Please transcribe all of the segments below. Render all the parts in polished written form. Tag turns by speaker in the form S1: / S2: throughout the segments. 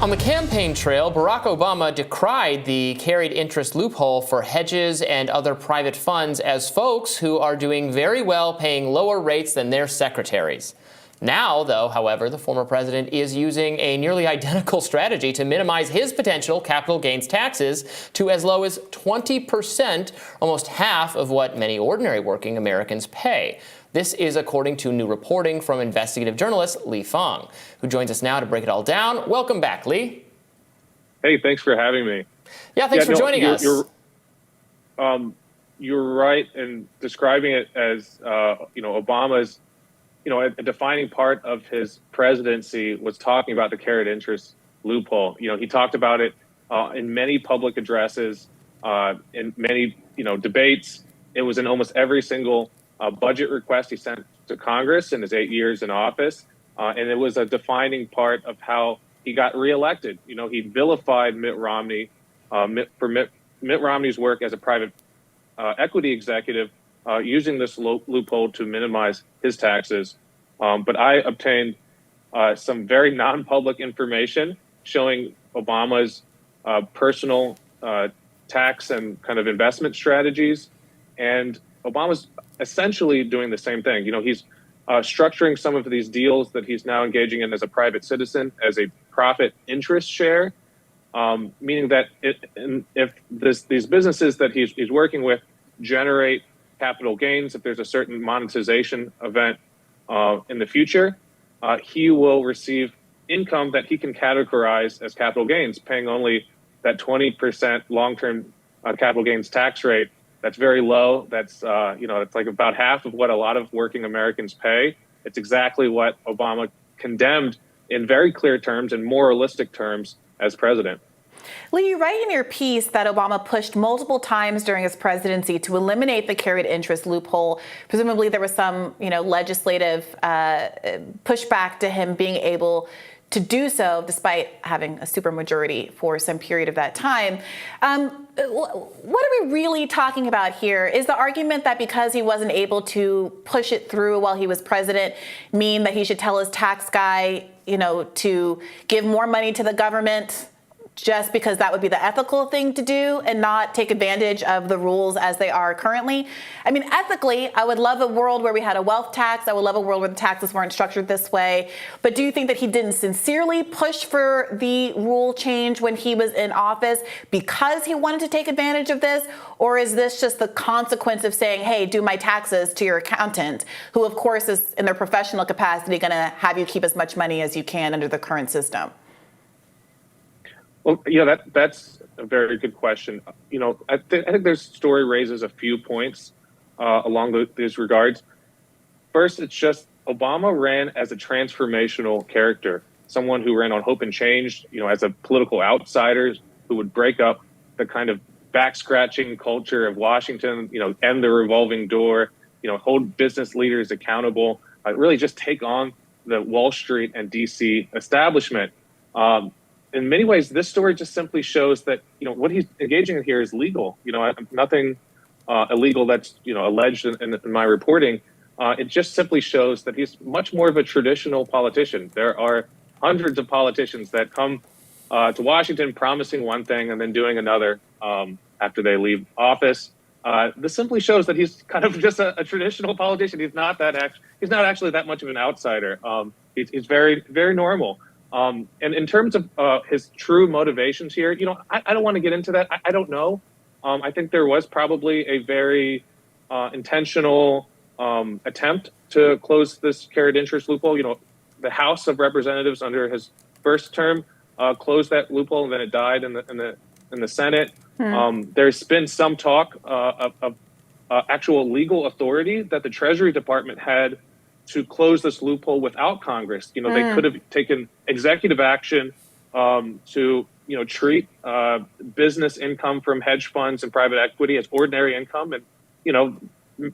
S1: On the campaign trail, Barack Obama decried the carried interest loophole for hedges and other private funds as folks who are doing very well paying lower rates than their secretaries. Now, though, however, the former president is using a nearly identical strategy to minimize his potential capital gains taxes to as low as 20%, almost half of what many ordinary working Americans pay. This is according to new reporting from investigative journalist Fang, who joins us now to break it all down. Welcome back, Lee.
S2: Hey, thanks for having me.
S1: Yeah, thanks for joining us.
S2: You're right in describing it as, Obama's, a defining part of his presidency was talking about the carried interest loophole. He talked about it in many public addresses, in many, debates. It was in almost every single budget request he sent to Congress in his 8 years in office. And it was a defining part of how he got reelected. He vilified Mitt Romney for Mitt Romney's work as a private equity executive, using this loophole to minimize his taxes. But I obtained some very non-public information showing Obama's personal tax and kind of investment strategies. And Obama's essentially doing the same thing. He's structuring some of these deals that he's now engaging in as a private citizen as a profit interest share, meaning that if these businesses that he's working with generate capital gains, if there's a certain monetization event in the future, he will receive income that he can categorize as capital gains, paying only that 20% long-term capital gains tax rate. That's very low. That's, it's like about half of what a lot of working Americans pay. It's exactly what Obama condemned in very clear terms and moralistic terms as president.
S3: Lee, you write in your piece that Obama pushed multiple times during his presidency to eliminate the carried interest loophole. Presumably there was some, legislative pushback to him being able to do so despite having a supermajority for some period of that time. What are we really talking about here? Is the argument that because he wasn't able to push it through while he was president mean that he should tell his tax guy, to give more money to the government just because that would be the ethical thing to do and not take advantage of the rules as they are currently? I mean, ethically, I would love a world where we had a wealth tax. I would love a world where the taxes weren't structured this way. But do you think that he didn't sincerely push for the rule change when he was in office because he wanted to take advantage of this? Or is this just the consequence of saying, hey, do my taxes to your accountant, who, of course, is in their professional capacity going to have you keep as much money as you can under the current system?
S2: Well, that's a very good question. I think this story raises a few points along these regards. First, it's just Obama ran as a transformational character, someone who ran on hope and change, as a political outsider who would break up the kind of back-scratching culture of Washington, end the revolving door, hold business leaders accountable, really just take on the Wall Street and D.C. establishment. In many ways, this story just simply shows that, what he's engaging in here is legal. Nothing illegal that's, alleged in my reporting. It just simply shows that he's much more of a traditional politician. There are hundreds of politicians that come to Washington promising one thing and then doing another after they leave office. This simply shows that he's kind of just a traditional politician. He's not actually that much of an outsider. He's very, very normal. And in terms of his true motivations here, I don't want to get into that. I don't know. I think there was probably a very intentional attempt to close this carried interest loophole. The House of Representatives under his first term closed that loophole, and then it died in the Senate. There's been some talk of actual legal authority that the Treasury Department had to close this loophole without Congress. They could have taken executive action to, treat business income from hedge funds and private equity as ordinary income and,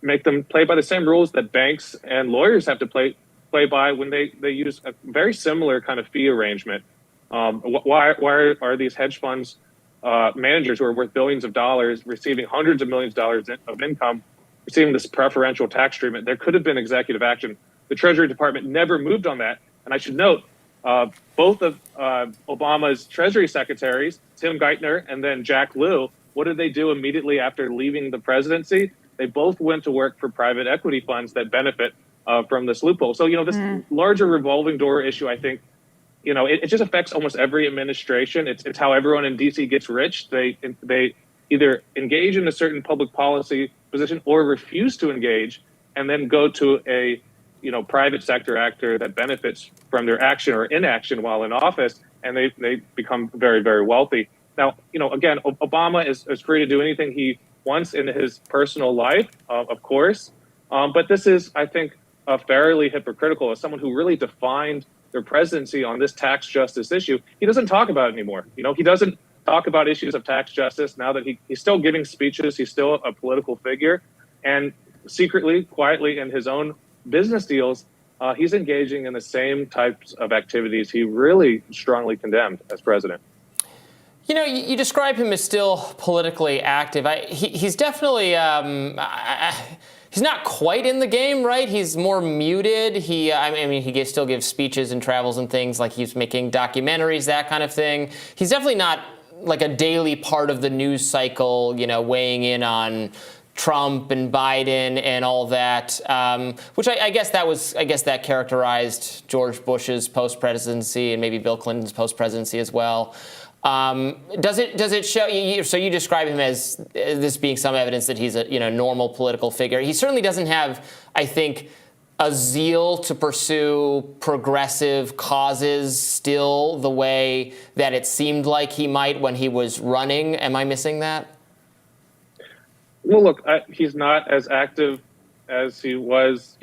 S2: make them play by the same rules that banks and lawyers have to play by when they use a very similar kind of fee arrangement. Why are these hedge funds managers who are worth billions of dollars receiving hundreds of millions of dollars of income receiving this preferential tax treatment? There could have been executive action. The Treasury Department never moved on that. And I should note, both of Obama's Treasury secretaries, Tim Geithner and then Jack Lew, what did they do immediately after leaving the presidency? They both went to work for private equity funds that benefit from this loophole. So, this larger revolving door issue, I think, it just affects almost every administration. It's how everyone in D.C. gets rich. They either engage in a certain public policy position or refuse to engage and then go to a private sector actor that benefits from their action or inaction while in office, and they become very, very wealthy. Now, again, Obama is free to do anything he wants in his personal life, of course, but this is, I think, fairly hypocritical. As someone who really defined their presidency on this tax justice issue, he doesn't talk about it anymore. He doesn't talk about issues of tax justice now that he's still giving speeches. He's still a political figure, and secretly, quietly in his own business deals, he's engaging in the same types of activities he really strongly condemned as president.
S1: You describe him as still politically active. He's definitely, he's not quite in the game, right? He's more muted. He still gives speeches and travels and things, like he's making documentaries, that kind of thing. He's definitely not like a daily part of the news cycle, weighing in on Trump and Biden and all that, which I guess that characterized George Bush's post-presidency and maybe Bill Clinton's post-presidency as well. Does it show you? So you describe him as this being some evidence that he's a normal political figure. He certainly doesn't have, I think, a zeal to pursue progressive causes still the way that it seemed like he might when he was running. Am I missing that?
S2: Well, look, he's not as active as he was,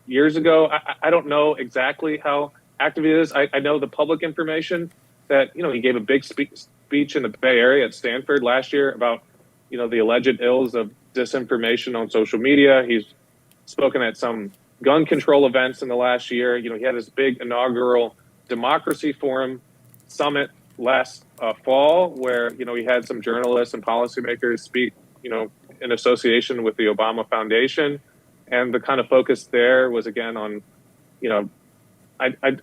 S2: years ago. I don't know exactly how active he is. I know the public information that, he gave a big speech in the Bay Area at Stanford last year about, the alleged ills of disinformation on social media. He's spoken at some gun control events in the last year. He had his big inaugural Democracy Forum summit last fall where, he had some journalists and policymakers speak, in association with the Obama Foundation. And the kind of focus there was, again, on,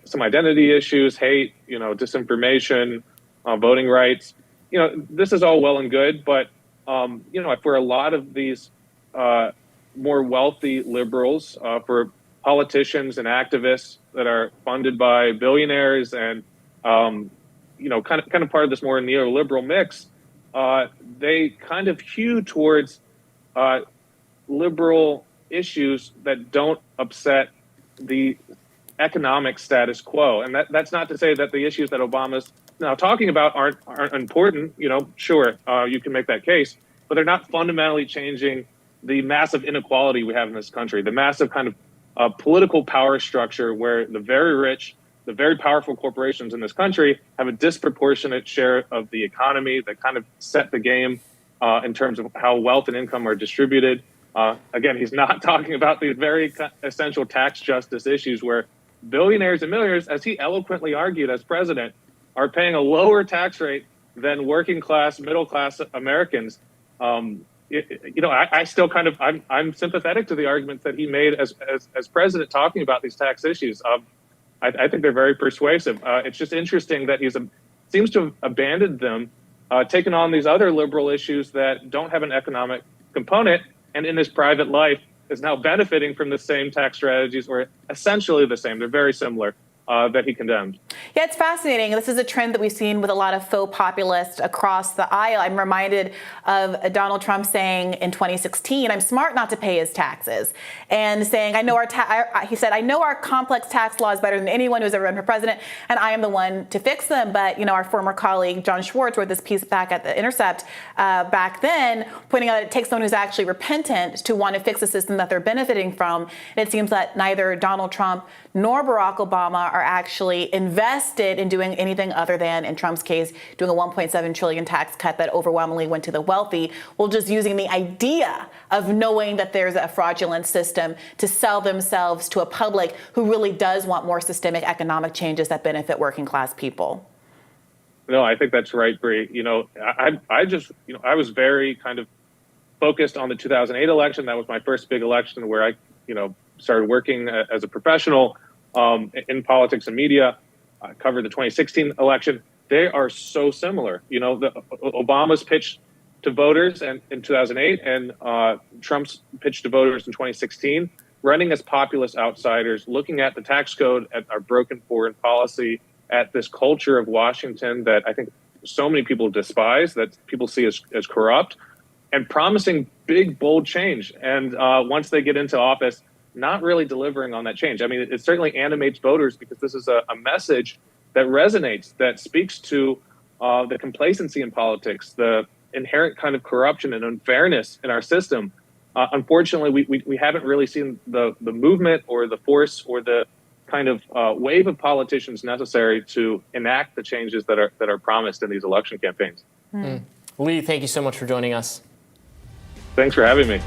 S2: some identity issues, hate, disinformation, voting rights. This is all well and good, but, for a lot of these more wealthy liberals, for politicians and activists that are funded by billionaires and, kind of part of this more neoliberal mix, they kind of hew towards liberal issues that don't upset the economic status quo. And that's not to say that the issues that Obama's now talking about aren't important. Sure, you can make that case, but they're not fundamentally changing the massive inequality we have in this country, the massive kind of political power structure where the very rich, the very powerful corporations in this country have a disproportionate share of the economy that kind of set the game in terms of how wealth and income are distributed. Again, he's not talking about these very essential tax justice issues where billionaires and millionaires, as he eloquently argued as president, are paying a lower tax rate than working class, middle class Americans. I still I'm sympathetic to the arguments that he made as president talking about these tax issues. I think they're very persuasive. It's just interesting that seems to have abandoned them, taken on these other liberal issues that don't have an economic component, and in his private life is now benefiting from the same tax strategies, or essentially the same. They're very similar. That he condemned.
S3: Yeah, it's fascinating. This is a trend that we've seen with a lot of faux populists across the aisle. I'm reminded of Donald Trump saying in 2016, "I'm smart not to pay his taxes," and saying, he said, "I know our complex tax laws better than anyone who's ever run for president, and I am the one to fix them." But our former colleague John Schwartz wrote this piece back at The Intercept back then, pointing out that it takes someone who's actually repentant to want to fix a system that they're benefiting from. And it seems that neither Donald Trump nor Barack Obama are actually invested in doing anything other than, in Trump's case, doing a $1.7 trillion tax cut that overwhelmingly went to the wealthy, while just using the idea of knowing that there's a fraudulent system to sell themselves to a public who really does want more systemic economic changes that benefit working class people.
S2: No, I think that's right, Bree. I was very kind of focused on the 2008 election. That was my first big election where I, started working as a professional in politics and media. covered the 2016 election. They are so similar. You know, Obama's pitch to voters in 2008 and Trump's pitch to voters in 2016, running as populist outsiders, looking at the tax code, at our broken foreign policy, at this culture of Washington that I think so many people despise, that people see as corrupt, and promising big, bold change. And once they get into office, not really delivering on that change. I mean, it certainly animates voters because this is a message that resonates, that speaks to the complacency in politics, the inherent kind of corruption and unfairness in our system. Unfortunately, we haven't really seen the movement or the force or the kind of wave of politicians necessary to enact the changes that are promised in these election campaigns.
S1: Lee, thank you so much for joining us.
S2: Thanks for having me.